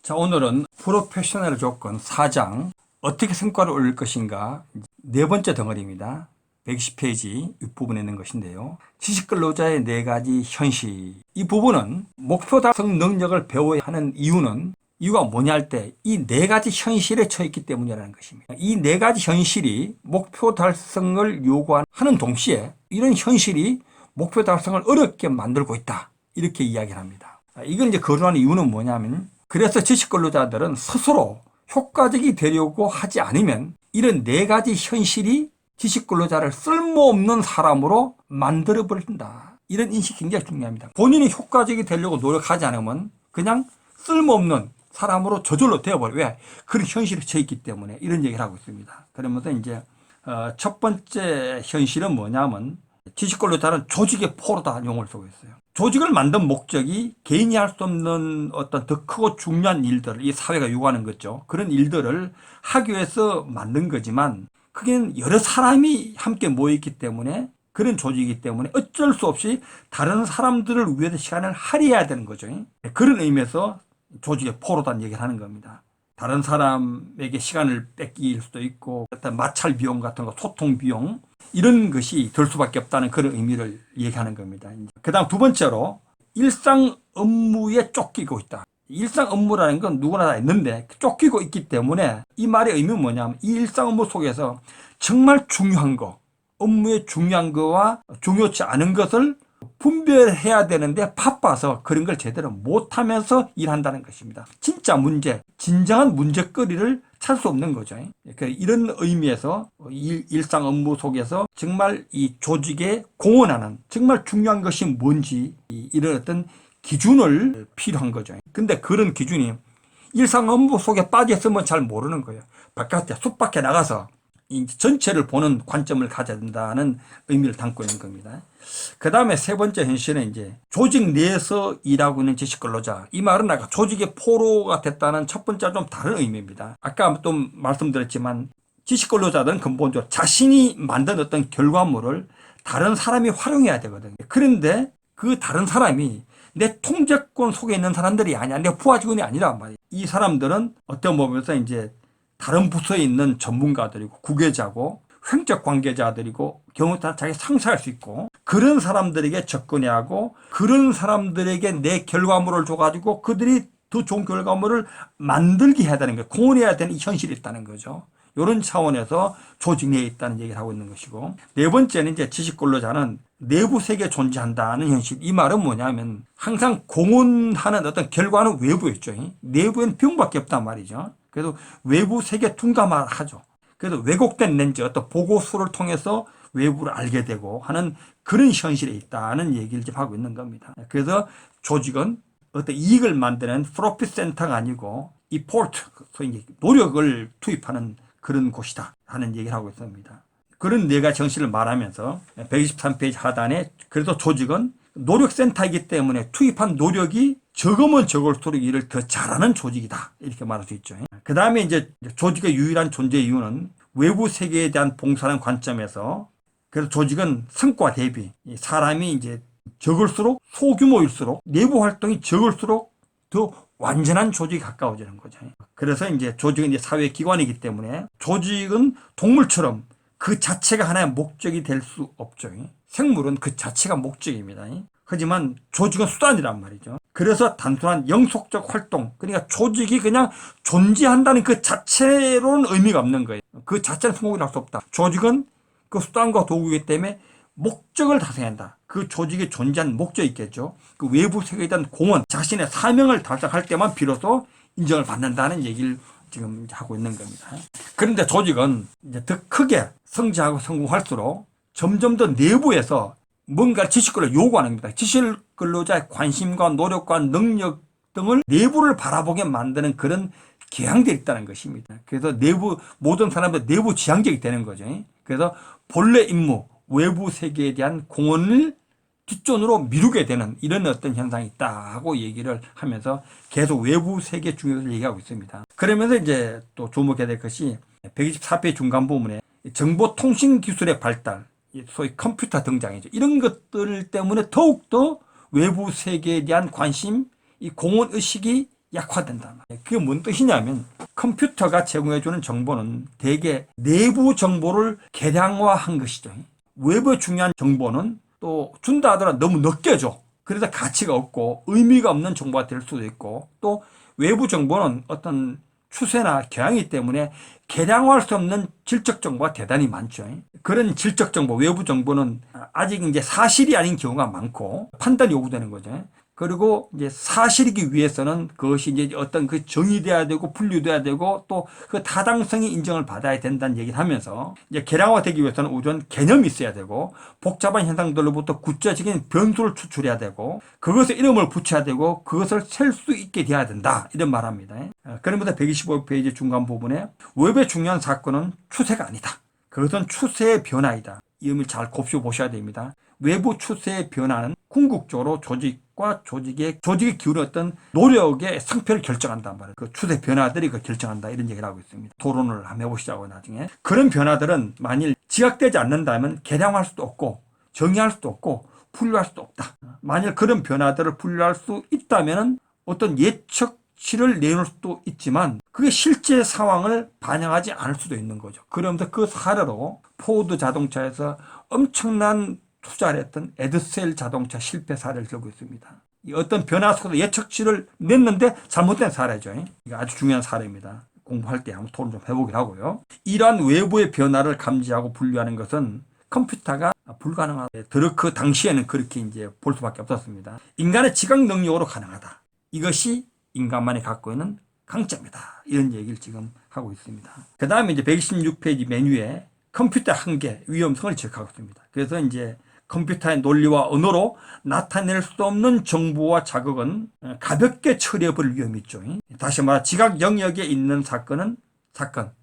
자, 오늘은 프로페셔널 조건 4장 어떻게 성과를 올릴 것인가 네 번째 덩어리입니다. 120페이지 윗부분에 있는 것인데요. 지식근로자의 네 가지 현실. 이 부분은 목표 달성 능력을 배워야 하는 이유가 뭐냐 할 때 이 네 가지 현실에 처해 있기 때문이라는 것입니다. 이 네 가지 현실이 목표 달성을 요구하는 동시에 이런 현실이 목표 달성을 어렵게 만들고 있다. 이렇게 이야기를 합니다. 이걸 이제 거론하는 이유는 뭐냐면 그래서 지식근로자들은 스스로 효과적이 되려고 하지 않으면 이런 네 가지 현실이 지식근로자를 쓸모없는 사람으로 만들어버린다. 이런 인식이 굉장히 중요합니다. 본인이 효과적이 되려고 노력하지 않으면 그냥 쓸모없는 사람으로 저절로 되어버려요. 왜? 그런 현실에 처해 있기 때문에 이런 얘기를 하고 있습니다. 그러면서 이제 첫 번째 현실은 뭐냐면 지식근로자는 조직의 포로다 용어를 쓰고 있어요. 조직을 만든 목적이 개인이 할 수 없는 어떤 더 크고 중요한 일들을 이 사회가 요구하는 거죠. 그런 일들을 하기 위해서 만든 거지만 그게 여러 사람이 함께 모여있기 때문에 그런 조직이기 때문에 어쩔 수 없이 다른 사람들을 위해서 시간을 할애해야 되는 거죠. 그런 의미에서 조직의 포로다는 얘기를 하는 겁니다. 다른 사람에게 시간을 뺏길 수도 있고 어떤 마찰 비용 같은 거, 소통 비용 이런 것이 들 수밖에 없다는 그런 의미를 얘기하는 겁니다. 그 다음 두 번째로 일상 업무에 쫓기고 있다. 일상 업무라는 건 누구나 다 있는데 쫓기고 있기 때문에 이 말의 의미는 뭐냐면 이 일상 업무 속에서 정말 중요한 거, 업무에 중요한 거와 중요치 않은 것을 분별해야 되는데 바빠서 그런 걸 제대로 못하면서 일한다는 것입니다. 진짜 문제, 진정한 문제거리를 찾을 수 없는 거죠. 이런 의미에서 일상 업무 속에서 정말 이 조직에 공헌하는 정말 중요한 것이 뭔지 이런 어떤 기준을 필요한 거죠. 근데 그런 기준이 일상 업무 속에 빠졌으면 잘 모르는 거예요. 바깥에 숲 밖에 나가서 이 전체를 보는 관점을 가져야 된다는 의미를 담고 있는 겁니다. 그 다음에 세 번째 현실은 이제 조직 내에서 일하고 있는 지식근로자. 이 말은 아까 조직의 포로가 됐다는 첫 번째와 좀 다른 의미입니다. 아까 또 말씀드렸지만 지식근로자들은 근본적으로 자신이 만든 어떤 결과물을 다른 사람이 활용해야 되거든요. 그런데 그 다른 사람이 내 통제권 속에 있는 사람들이 아니야. 내 부하 직원이 아니란 말이에요. 이 사람들은 어떤 부분에서 이제 다른 부서에 있는 전문가들이고 구계자고 횡적 관계자들이고 경우 따라 자기 상사할 수 있고 그런 사람들에게 접근해야 하고 그런 사람들에게 내 결과물을 줘가지고 그들이 더 좋은 결과물을 만들게 해야 되는 거예요. 공헌해야 되는 이 현실이 있다는 거죠. 이런 차원에서 조직 내에 있다는 얘기를 하고 있는 것이고 네 번째는 이제 지식근로자는 내부 세계에 존재한다는 현실. 이 말은 뭐냐면 항상 공헌하는 어떤 결과는 외부에 있죠. 내부에는 병밖에 없단 말이죠. 그래도 외부 세계 둔감을 하죠. 그래도 왜곡된 렌즈, 어떤 보고서를 통해서 외부를 알게 되고 하는 그런 현실에 있다는 얘기를 지금 하고 있는 겁니다. 그래서 조직은 어떤 이익을 만드는 프로핏 센터가 아니고 이 포트, 소위 노력을 투입하는 그런 곳이다 하는 얘기를 하고 있습니다. 그런 네 가지 현실을 말하면서 123페이지 하단에 그래도 조직은 노력센터이기 때문에 투입한 노력이 적으면 적을수록 일을 더 잘하는 조직이다. 이렇게 말할 수 있죠. 그 다음에 이제 조직의 유일한 존재 이유는 외부 세계에 대한 봉사하는 관점에서 그래서 조직은 성과 대비 사람이 이제 적을수록 소규모일수록 내부 활동이 적을수록 더 완전한 조직이 가까워지는 거죠. 그래서 이제 조직은 이제 사회 기관이기 때문에 조직은 동물처럼 그 자체가 하나의 목적이 될 수 없죠. 생물은 그 자체가 목적입니다. 하지만 조직은 수단이란 말이죠. 그래서 단순한 영속적 활동, 그러니까 조직이 그냥 존재한다는 그 자체로는 의미가 없는 거예요. 그 자체는 성공이 날 수 없다. 조직은 그 수단과 도구이기 때문에 목적을 달성해야 한다. 그 조직이 존재하는 목적이 있겠죠. 그 외부 세계에 대한 공헌, 자신의 사명을 달성할 때만 비로소 인정을 받는다는 얘기를 지금 하고 있는 겁니다. 그런데 조직은 이제 더 크게 성장하고 성공할수록 점점 더 내부에서 뭔가 지식근로를 요구하는 겁니다. 지식근로자의 관심과 노력과 능력 등을 내부를 바라보게 만드는 그런 경향들이 있다는 것입니다. 그래서 내부 모든 사람들 내부 지향적이 되는 거죠. 그래서 본래 임무, 외부 세계에 대한 공헌을 뒷전으로 미루게 되는 이런 어떤 현상이 있다고 얘기를 하면서 계속 외부 세계 중요성을 얘기하고 있습니다. 그러면서 이제 또 주목해야 될 것이 124페이지 중간 부분에 정보통신기술의 발달, 소위 컴퓨터 등장이죠. 이런 것들 때문에 더욱더 외부 세계에 대한 관심, 이 공헌의식이 약화된단 말이에요. 그게 뭔 뜻이냐면 컴퓨터가 제공해주는 정보는 대개 내부 정보를 계량화한 것이죠. 외부에 중요한 정보는 또 준다 하더라도 너무 늦게 줘. 그래서 가치가 없고 의미가 없는 정보가 될 수도 있고, 또 외부 정보는 어떤 추세나 경향이기 때문에 계량화할 수 없는 질적 정보가 대단히 많죠. 그런 질적 정보, 외부 정보는 아직 이제 사실이 아닌 경우가 많고 판단이 요구되는 거죠. 그리고 이제 사실이기 위해서는 그것이 이제 어떤 그 정의돼야 되고 분류돼야 되고 또 그 타당성이 인정을 받아야 된다는 얘기를 하면서, 이제 계량화되기 위해서는 우선 개념이 있어야 되고 복잡한 현상들로부터 구체적인 변수를 추출해야 되고 그것에 이름을 붙여야 되고 그것을 셀 수 있게 돼야 된다, 이런 말합니다. 그러면서 125페이지 중간 부분에 웹의 중요한 사건은 추세가 아니다. 그것은 추세의 변화이다. 이 의미를 잘 곱씹어 보셔야 됩니다. 외부 추세의 변화는 궁극적으로 조직과 조직이 기울인 어떤 노력의 성패를 결정한단 말이에요. 그 추세 변화들이 그 결정한다, 이런 얘기를 하고 있습니다. 토론을 한번 해보시자고. 나중에 그런 변화들은 만일 지각되지 않는다면 계량할 수도 없고 정의할 수도 없고 분류할 수도 없다. 만일 그런 변화들을 분류할 수 있다면 어떤 예측치를 내놓을 수도 있지만 그게 실제 상황을 반영하지 않을 수도 있는 거죠. 그러면서 그 사례로 포드 자동차에서 엄청난 투자를 했던 에드셀 자동차 실패 사례를 들고 있습니다. 어떤 변화 속에서 예측치를 냈는데 잘못된 사례죠. 이게 아주 중요한 사례입니다. 공부할 때 한번 토론 좀 해보기로 하고요. 이러한 외부의 변화를 감지하고 분류하는 것은 컴퓨터가 불가능하다. 그 당시에는 그렇게 이제 볼 수밖에 없었습니다. 인간의 지각 능력으로 가능하다. 이것이 인간만이 갖고 있는 강점이다. 이런 얘기를 지금 하고 있습니다. 그 다음에 이제 116페이지 메뉴에 컴퓨터의 한계, 위험성을 지적하고 있습니다. 그래서 이제 컴퓨터의 논리와 언어로 나타낼 수 없는 정보와 자극은 가볍게 처리해버릴 위험이 있죠. 다시 말해 지각 영역에 있는 사건,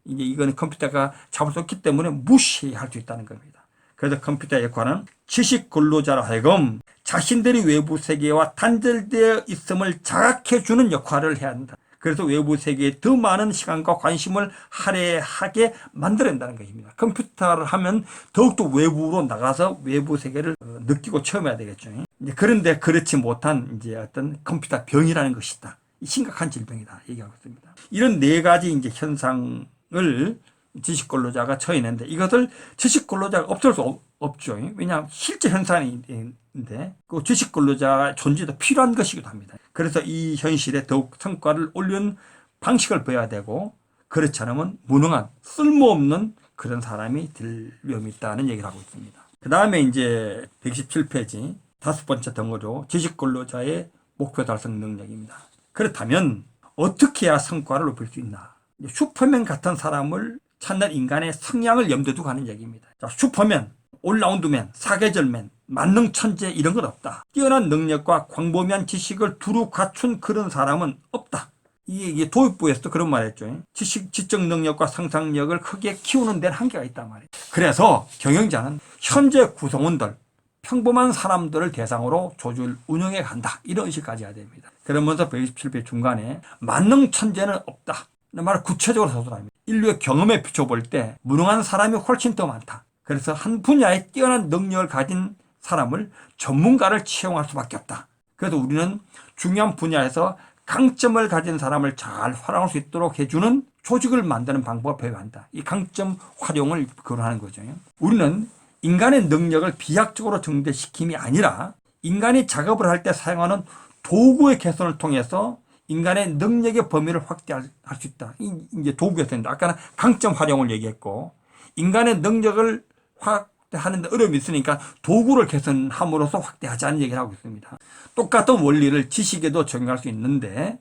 이제 이거는 컴퓨터가 잡을 수 없기 때문에 무시할 수 있다는 겁니다. 그래서 컴퓨터의 역할은 지식 근로자로 하여금 자신들이 외부 세계와 단절되어 있음을 자각해주는 역할을 해야 한다. 그래서 외부 세계에 더 많은 시간과 관심을 할애하게 만들어낸다는 것입니다. 컴퓨터를 하면 더욱더 외부로 나가서 외부 세계를 느끼고 체험해야 되겠죠. 그런데 그렇지 못한 이제 어떤 컴퓨터 병이라는 것이다. 심각한 질병이다 얘기하고 있습니다. 이런 네 가지 이제 현상을 지식 근로자가 처해내는데 이것을 지식 근로자가 없앨 수 없죠. 왜냐하면 실제 현상인데 그 지식 근로자의 존재도 필요한 것이기도 합니다. 그래서 이 현실에 더욱 성과를 올리는 방식을 배워야 되고, 그렇지 않으면 무능한 쓸모없는 그런 사람이 될 위험이 있다는 얘기를 하고 있습니다. 그 다음에 이제 117페이지 다섯 번째 덩어리로 지식 근로자의 목표 달성 능력입니다. 그렇다면 어떻게 해야 성과를 높일 수 있나? 슈퍼맨 같은 사람을 찾는 인간의 성향을 염두에 두고 하는 얘기입니다. 자, 슈퍼맨, 올라운드맨, 사계절맨, 만능천재 이런 건 없다. 뛰어난 능력과 광범위한 지식을 두루 갖춘 그런 사람은 없다. 이게 도입부에서도 그런 말 했죠. 지적 능력과 상상력을 크게 키우는 데는 한계가 있단 말이에요. 그래서 경영자는 현재 구성원들, 평범한 사람들을 대상으로 조직을 운영해 간다. 이런 의식까지 해야 됩니다. 그러면서 127페이지 중간에 만능천재는 없다. 말을 구체적으로 서술합니다. 인류의 경험에 비춰볼 때 무능한 사람이 훨씬 더 많다. 그래서 한 분야에 뛰어난 능력을 가진 사람을 전문가를 채용할 수밖에 없다. 그래서 우리는 중요한 분야에서 강점을 가진 사람을 잘 활용할 수 있도록 해주는 조직을 만드는 방법을 배워야 한다. 이 강점 활용을 거론하는 거죠. 우리는 인간의 능력을 비약적으로 정대시킴이 아니라 인간이 작업을 할 때 사용하는 도구의 개선을 통해서 인간의 능력의 범위를 확대할 수 있다. 이제 도구에서인데 아까는 강점 활용을 얘기했고, 인간의 능력을 확대하는 데 어려움이 있으니까 도구를 개선함으로써 확대하자는 얘기를 하고 있습니다. 똑같은 원리를 지식에도 적용할 수 있는데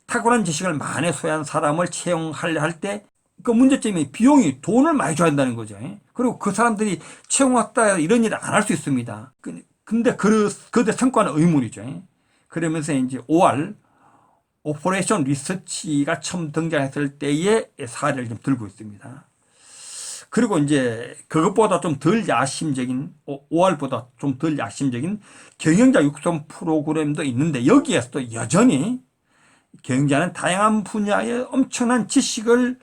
탁월한 지식을 많이 소유한 사람을 채용하려 할 때 그 문제점이 비용이 돈을 많이 줘야 한다는 거죠. 그리고 그 사람들이 채용했다 이런 일을 안 할 수 있습니다. 근데 그때 성과는 의문이죠. 그러면서 이제 OR 오퍼레이션 리서치가 처음 등장했을 때의 사례를 좀 들고 있습니다. 그리고 이제 그것보다 좀 덜 야심적인, OR보다 좀 덜 야심적인 경영자 육성 프로그램도 있는데 여기에서도 여전히 경영자는 다양한 분야의 엄청난 지식을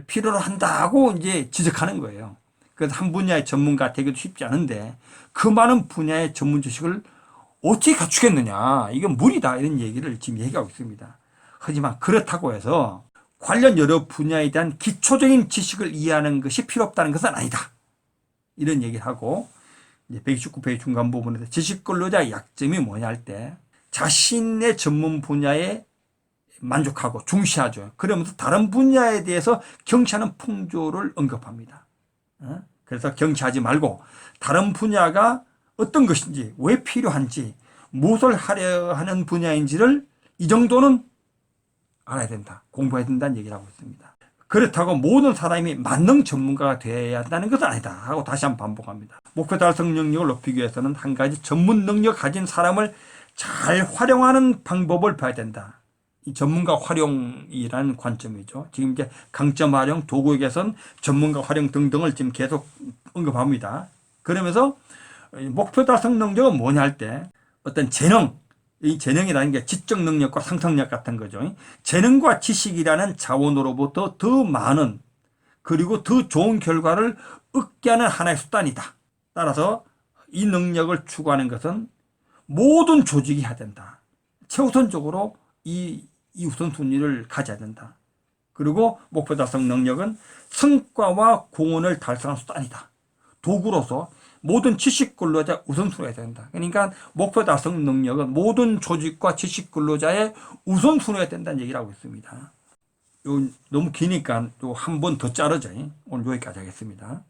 필요로 한다고 이제 지적하는 거예요. 그래서 한 분야의 전문가 되기도 쉽지 않은데 그 많은 분야의 전문 지식을 어떻게 갖추겠느냐. 이건 무리다. 이런 얘기를 지금 얘기하고 있습니다. 하지만 그렇다고 해서 관련 여러 분야에 대한 기초적인 지식을 이해하는 것이 필요 없다는 것은 아니다. 이런 얘기를 하고, 이제 129페이지 중간 부분에서 지식 근로자의 약점이 뭐냐 할 때, 자신의 전문 분야에 만족하고 중시하죠. 그러면서 다른 분야에 대해서 경시하는 풍조를 언급합니다. 그래서 경시하지 말고 다른 분야가 어떤 것인지, 왜 필요한지, 무엇을 하려 하는 분야인지를 이 정도는 알아야 된다. 공부해야 된다는 얘기를 하고 있습니다. 그렇다고 모든 사람이 만능 전문가가 되어야 한다는 것은 아니다 하고 다시 한번 반복합니다. 목표 달성 능력을 높이기 위해서는 한 가지 전문 능력을 가진 사람을 잘 활용하는 방법을 봐야 된다. 이 전문가 활용이라는 관점이죠. 지금 이제 강점 활용, 도구 개선, 전문가 활용 등등을 지금 계속 언급합니다. 그러면서 목표 달성 능력은 뭐냐 할 때 어떤 재능, 이 재능이라는 게 지적 능력과 상상력 같은 거죠. 재능과 지식이라는 자원으로부터 더 많은 그리고 더 좋은 결과를 얻게 하는 하나의 수단이다. 따라서 이 능력을 추구하는 것은 모든 조직이 해야 된다. 최우선적으로 이 우선순위를 가져야 된다. 그리고 목표 달성 능력은 성과와 공헌을 달성하는 수단이다. 도구로서 모든 지식 근로자 우선순위가 된다. 그러니까 목표 달성 능력은 모든 조직과 지식 근로자의 우선순위가 된다는 얘기를 하고 있습니다. 너무 기니까 또 한 번 더 자르죠. 오늘 여기까지 하겠습니다.